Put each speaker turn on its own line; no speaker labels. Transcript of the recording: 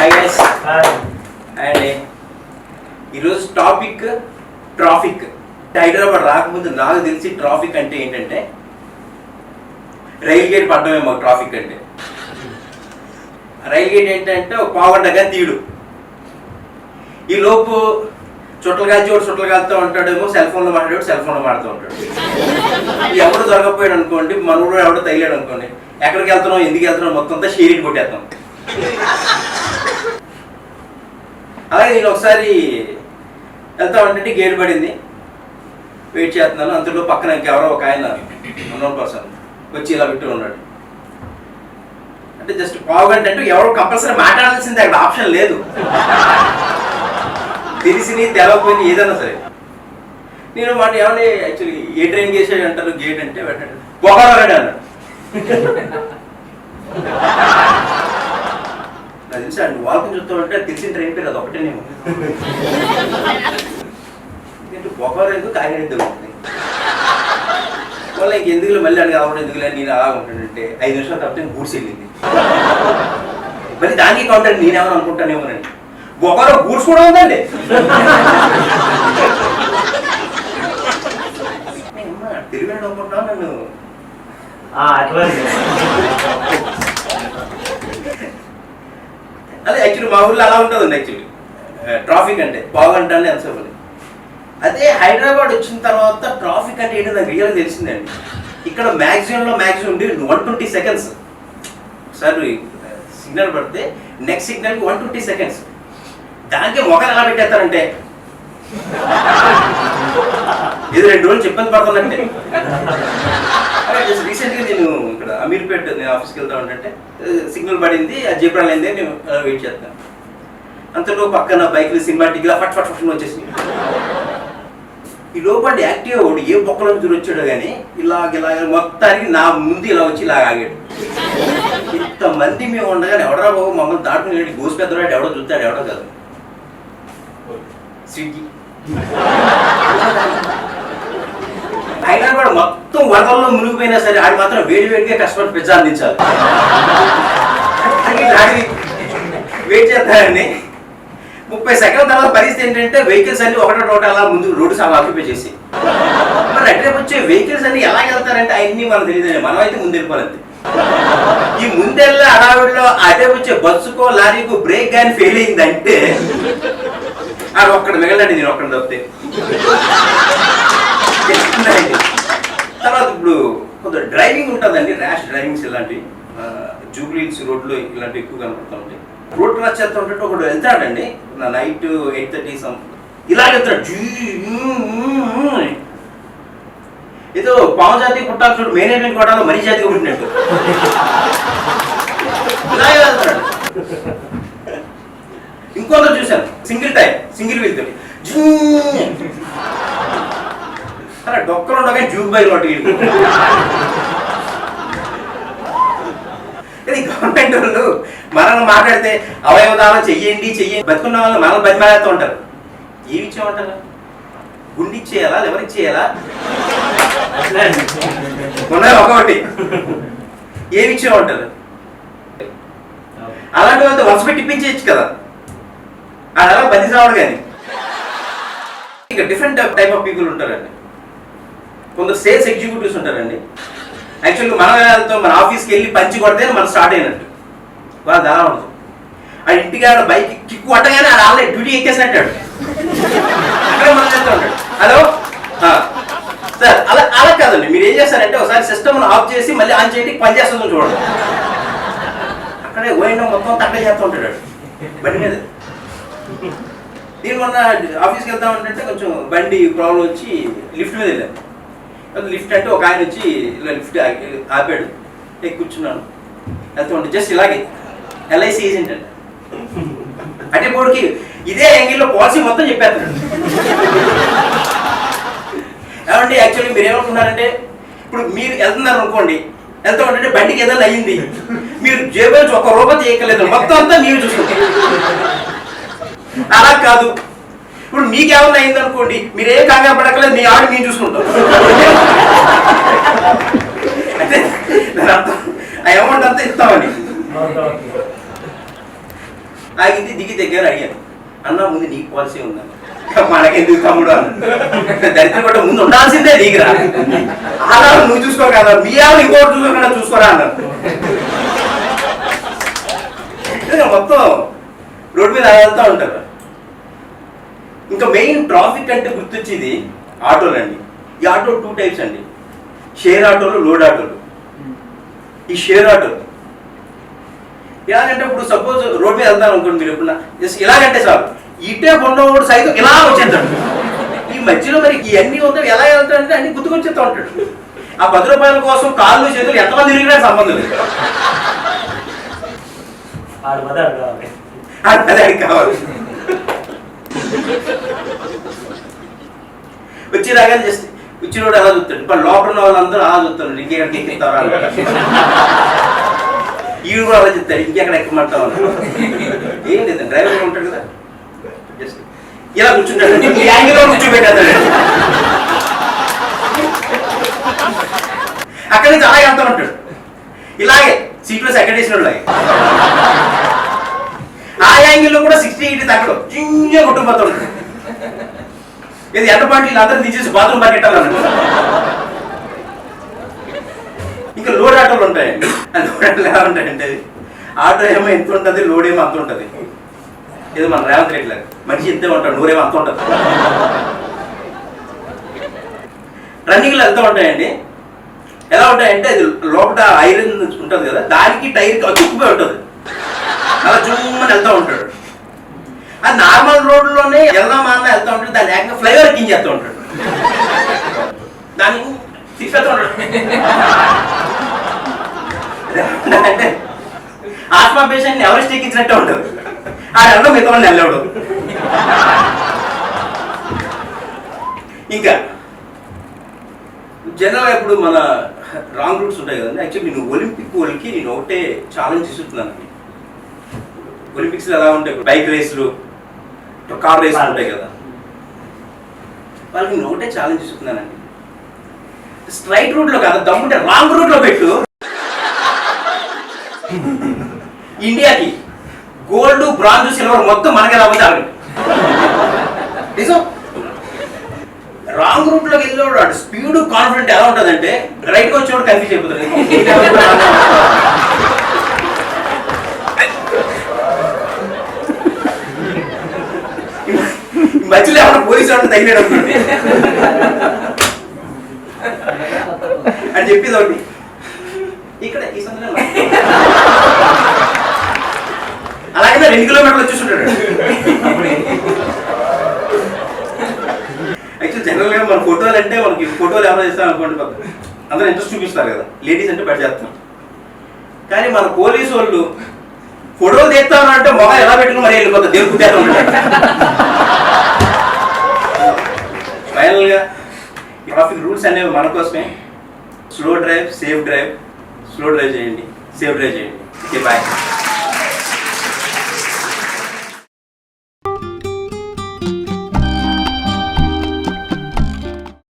Hi guys. And ఈరోజు topic traffic. Hyderabad రాకముందు నాకు తెలిసి ట్రాఫిక్ అంటే ఏంటంటే రైల్ గేట్ పడ్డమే. మాకు ట్రాఫిక్ అంటే రైల్ గేట్ ఏంటంటే ఒక పావుగంటగా తీడు. ఈ లోపు చుట్టలు కాల్చి ఒకటి చుట్టలు కాలుతూ ఉంటాడేమో, సెల్ ఫోన్లో మాట్లాడాడు, సెల్ ఫోన్లో మాడుతూ ఉంటాడు. ఎవడు దొరకపోయాడు అనుకోండి, మనోడు ఎవడో తగిలాడు అనుకోండి, ఎక్కడికి వెళ్తున్నాం, ఎందుకు వెళ్తున్నాం మొత్తం అంతా షేరింగ్ కొట్టేస్తాం. అలాగే నేను ఒకసారి వెళ్తా ఉంటే గేట్ పడింది, వెయిట్ చేస్తున్నాను. అంతలో పక్కన ఇంకెవరో ఒక ఆయన ఉన్నోన్ పర్సన్ వచ్చి ఇలా పెట్టి ఉన్నాడు. అంటే జస్ట్ పావుగంట అంటే ఎవరో కంపల్సరీ మాట్లాడాల్సిందే, అక్కడ ఆప్షన్ లేదు. తెలిసి తెలవకపోయింది ఏదన్నా సరే. నేను మాట ఏమన్నా యాక్చువల్లీ ఏ ట్రైన్ చేసాడు అంటారు గేట్ అంటే పెట్టండి పొగరాడు అన్నాడు. నాకు తెలిసి అండి వాళ్ళకి చూస్తామంటే తెలిసిన ట్రైన్ పేరు అది ఒకటే. నేను పొగరు ఎందుకు కాగితం ఉంటుంది వాళ్ళ ఇంకెందుకు మళ్ళీ అడిగి అవడం ఎందుకులే నేను అలా ఉంటానంటే 5 నిమిషాలు తప్పితే గూడ్స్ వెళ్ళింది. మళ్ళీ దానికి కౌంటర్ నేనేమని అనుకుంటానేమోనండి. బొక్కలో గూడ్స్ కూడా ఉందండి. తెలుగు అనుకుంటున్నా నన్ను. అదే యాక్చువల్లీ మా ఊళ్ళో అలా ఉంటుందండి. యాక్చువల్లీ ట్రాఫిక్ అంటే పావుగంట అంటే ఎంతసేపు. అదే హైదరాబాద్ వచ్చిన తర్వాత ట్రాఫిక్ అంటే ఏంటో నాకు రియల్గా తెలిసిందండి. ఇక్కడ మ్యాక్సిమంలో మ్యాక్సిమం ఉండి 120 సెకండ్స్. ఒకసారి సిగ్నల్ పడితే నెక్స్ట్ సిగ్నల్కి 120 సెకండ్స్. దానికి మొక్కలు ఎలా పెట్టేస్తారంటే ఇది 2 రోజులు చెప్పని పడుతుందంటే. రీసెంట్గా నేను ఇక్కడ అమీర్పేట నేను ఆఫీస్కి వెళ్తా ఉంటే సిగ్నల్ పడింది, అది చెప్పడం లేదే నేను వెయిట్ చేస్తాను. అంతలో పక్కన బైక్లు సినిమాటిక్గా ఫట్ ఫట్ ఫట్ వచ్చేసి ఈ లోపల యాక్టివ్ వాడు ఏ బొక్కల నుంచి వచ్చాడో కానీ ఇలాగ మొత్తానికి నా ముందు ఇలా వచ్చి ఇలా ఆగాడు. ఇంతమంది మేము ఉండగానే ఎవడరా బాబు మమ్మల్ని దాటుకుని గోసు పెద్దవాడు ఎవడో చూస్తాడు, ఎవడో కాదు స్విగ్గీ. హైదరాబాద్ మొత్తం వరదల్లో మునిగిపోయినా సరే ఆడి మాత్రం వేడిగా కష్టపడి పిజ్జా అందించాలి. వెయిట్ చేస్తానండి. 30 సెకండ్ల తర్వాత పరిస్థితి ఏంటంటే వెహికల్స్ అన్ని ఒకటి అలా ముందు రోడ్డు ఆక్యుపై చేసి మరి అటువైపు వచ్చే వెహికల్స్ అన్ని ఎలా వెళ్తారంటే అవన్నీ మనకు తెలియదు. మనం అయితే ముందు వెళ్ళిపోవాలి. ఈ ముందెళ్ళే అడావిడిలో అటువైపు వచ్చే బస్సుకో లారీకో బ్రేక్ కానీ ఫెయిల్ అయిందంటే అది ఒక్కటి మిగలండి. నేను ఒక్కడి తప్పితే తర్వాత ఇప్పుడు కొంత డ్రైవింగ్ ఉంటుందండి, ర్యాష్ డ్రైవింగ్స్ ఇలాంటివి జూబ్లీ హిల్స్ రోడ్లో ఇలాంటివి ఎక్కువ కనపడుతూ ఉంటాయి. రోడ్ క్రాస్ చేస్తూ ఉంటే ఒకడు వెళ్తాడండి నైట్ 8:30 ఇలా వెళ్తాడు. ఏదో పావు జాతి పుట్టాలి చూడు, మేనేజ్మెంట్ కొట్టాలో మరీ జాతిగా పుట్టినట్టు ఇలాగే వెళ్తాడు. ఇంకొందరు చూశాను సింగిల్ టైర్ సింగిల్ వీల్ తోటి అలా డొక్కలు ఉండగా జూబ్ బై నోటి. ఇది గవర్నమెంట్ వాళ్ళు మనల్ని మాట్లాడితే అవయవదానం చెయ్యండి బతుకున్న వాళ్ళు మనల్ని బతిమాలేస్తూ ఉంటారు. ఏమి ఇచ్చేయమంటారు? గుండె ఇచ్చేయాలా, ఎవరు ఇచ్చేయాలా? ఉన్నాయి ఒకటి ఏమి ఇచ్చేయమంటారు? అలాంటి వాళ్ళతో వలస పెట్టి ఇప్పించేయచ్చు కదా, అది అలా బతి రావడు. కానీ ఇక డిఫరెంట్ టైప్ ఆఫ్ పీపుల్ ఉంటారండి. కొందరు సేల్స్ ఎగ్జిక్యూటివ్స్ ఉంటారండి. యాక్చువల్గా మన వెళ్తాం, మన ఆఫీస్కి వెళ్ళి పంచి కొడితే మనం స్టార్ట్ అయినట్టు వాళ్ళు అలా ఉండదు. ఆ ఇంటికి బైక్ కిక్ కొట్టగానే అది ఆల్రెడీ డ్యూటీ ఎక్కేసినట్టాడు. అక్కడ మనం వెళ్తూ ఉంటాడు. హలో సార్ అలా అలా కాదండి. మీరు ఏం చేస్తారంటే ఒకసారి సిస్టమ్ ఆఫ్ చేసి మళ్ళీ ఆన్ చేయండి, పని చేస్తుందని చూడండి. అక్కడే ఓఎండం మొత్తం తక్కువ చేస్తూ ఉంటాడు బండి మీద. నేను మొన్న ఆఫీస్కి వెళ్తా ఉంటే కొంచెం బండి ప్రాబ్లం వచ్చి లిఫ్ట్ మీద వెళ్ళాను. లిఫ్ట్ అంటే ఒక ఆయన వచ్చి ఇలా లిఫ్ట్ ఆపాడు. కూర్చున్నాను వెళ్తూ ఉంటే జస్ట్ ఇలాగే LIC ఏజెంట్ అండి. అంటే బోర్డుకి ఇదే యాంగిల్లో పాలసీ మొత్తం చెప్పేస్తాడు. ఏమంటే యాక్చువల్లీ మీరు ఏమనుకున్నారంటే ఇప్పుడు మీరు వెళ్తున్నారు అనుకోండి, వెళ్తూ ఉంటే బండికి ఏదైనా అయ్యింది, మీరు జేబు నుంచి ₹1 చేయక్కర్లేదు, మొత్తం అంతా మీరు చూసుకుంటారు. అలా కాదు, ఇప్పుడు మీకేమన్నా అయింది అనుకోండి, మీరేం కంగారు పడక్కలేదు, మీ ఆవిడ మేము చూసుకుంటాం. అంటే దాని అర్థం ఆ అమౌంట్ అంతా ఇస్తామని. దిగి దగ్గర అడిగాను, అన్న ముందు నీకు పాలసీ ఉందని. మనకెందుకు తమ్ముడు అన్న, దరిద్రం కూడా ముందు ఉండాల్సిందే నీకురా, అలా నువ్వు చూసుకో కదా, మీ ఆవిడ ఇంకోటి చూసుకోకుండా చూసుకోరా అన్నారు. మొత్తం రోడ్డు మీద వెళ్తూ ఉంటారు. ఇంకా మెయిన్ ట్రాఫిక్ అంటే గుర్తొచ్చేది ఆటోలు అండి. ఈ ఆటో 2 టైప్స్ అండి, షేర్ ఆటోలు, లోడ్ ఆటోలు. ఈ షేర్ ఆటోలు ఎలాగంటే ఇప్పుడు సపోజ్ రోడ్ మీద వెళ్తాను అనుకోండి, మీరు ఎప్పుడన్నా జస్ట్ ఇలాగంటే చాలు, ఇటే ఉన్నవాడు సైతం ఇలా వచ్చేస్తాడు. ఈ మధ్యలో మరి ఇవన్నీ ఉంటాయి, ఎలా వెళ్తాడంటే అన్ని గుర్తుకొచ్చేస్తూ ఉంటాడు. ఆ 10 రూపాయల కోసం కాళ్ళు చేతులు ఎంతమంది తిరిగినా సంబంధం లేదు, అదే కావాలి. వచ్చేలాగా జస్ట్ వచ్చినోడు ఎలా చూస్తాడు, ఇప్పుడు లోపల ఉన్న వాళ్ళందరూ అలా చూస్తాడు, ఇంకెక్కడికి ఎక్కిస్తారా, ఈడు కూడా అలా చెప్తాడు, ఇంకెక్కడ ఎక్కమంటావు. ఏం లేదు, డ్రైవర్ ఉంటాడు కదా, జస్ట్ ఇలా కూర్చుంటాడు, యాంగిల్లో కూర్చోబెట్టాడు, అక్కడి నుంచి అలాగే వెళ్తా ఉంటాడు, ఇలాగే సీట్లో సెకండ్ వేసిన లాగే. ఆ యాంగిల్లో కూడా 60-80 తగ్గడు, చిన్న కుటుంబంతో ఉంటాడు. ఇది ఎంత పాటు వీళ్ళందరూ తీసేసి బాత్రూమ్ పరిగెట్టాలన్నట్టు. ఇంకా లోడ్ ఆటోలు ఉంటాయండి. లోడ్ ఆటోలు ఎలా ఉంటాయంటే, ఆటో ఏమో ఎంత ఉంటుంది, లోడ్ ఏమో అంత ఉంటుంది. ఏదో మన రేవంత్ రెడ్డి లాగా మనిషి ఇంతే ఉంటాడు, నూరేమో అంత ఉంటుంది. రన్నింగ్లో ఎంత ఉంటాయండి, ఎలా ఉంటాయంటే అది లోపల ఐరన్ ఉంటుంది కదా, దానికి టైర్కి అతుక్కుపోయి ఉంటుంది, అలా జుమ్మని వెళ్తూ ఉంటాడు. అది నార్మల్ రోడ్లోనే వెళ్దామా అన్న వెళ్తూ ఉంటాడు, దాన్ని ఏకంగా ఫ్లైఓవర్ కింగ్ చేస్తూ ఉంటాడు, దాన్ని తీసుకెళ్తూ ఉంటాడు. అంటే ఆత్మా పేషెంట్ని ఎవరెస్ట్ ఎక్కించినట్టే ఉంటుంది, ఆ వెళ్ళడం మిగతా వాళ్ళు వెళ్ళవడం. ఇంకా జనరల్గా ఇప్పుడు మన రాంగ్ రూట్స్ ఉంటాయి కదండి. యాక్చువల్లీ నేను ఒలింపిక్ వాళ్ళకి నేను ఒకటే ఛాలెంజ్ ఇస్తున్నానండి. ఒలింపిక్స్లో ఎలా ఉంటాయి, బైక్ రేసులు, కార్ రేసులు ఉంటాయి కదా, వాళ్ళకి నేను ఒకటే ఛాలెంజ్ ఇస్తున్నానండి. స్ట్రైట్ రూట్లో కాదు, దమ్ముంటే రాంగ్ రూట్లో పెట్టు, ఇండియాకి గోల్డ్, బ్రాంజ్, సిల్వర్ మొత్తం మనకే రాబోతే ఆగండి. నిజం, రాంగ్ రూట్ లోకి వెళ్ళేవాడు స్పీడ్, కాన్ఫిడెంట్ ఎలా ఉంటుందంటే రైట్ గా వచ్చేవాడు కన్ఫ్యూజ్ అయిపోతాడు. మధ్యలో ఏమన్నా పోలీసు వాడిని తగిలేడు అనుకోండి అని చెప్పేది ఒకటి. ఇక్కడ ఈ సందర్భంలో అలాగే 2 కిలోమీటర్లు వచ్చేస్తుంటాడు. యాక్చువల్ జనరల్గా మన ఫోటోలు అంటే మనకి ఫోటోలు ఎవరో చేస్తాం అనుకోండి, అందరూ ఇంట్రెస్ట్ చూపిస్తారు కదా, లేడీస్ అంటే బయట చేస్తాం. కానీ మన పోలీసు వాళ్ళు ఫోటోలు తీస్తామంటే మొబైల్ ఎలా పెట్టుకుని మరి వెళ్ళిపోతుంది, దేవుడు కుట్టేస్తా ఉంటాడు. ఫైనల్గా ట్రాఫిక్ రూల్స్ అనేవి మన కోసమే. Slow drive, safe drive, slow drive చేయండి, సేఫ్ డ్రైవ్ చేయండి. Okay, bye.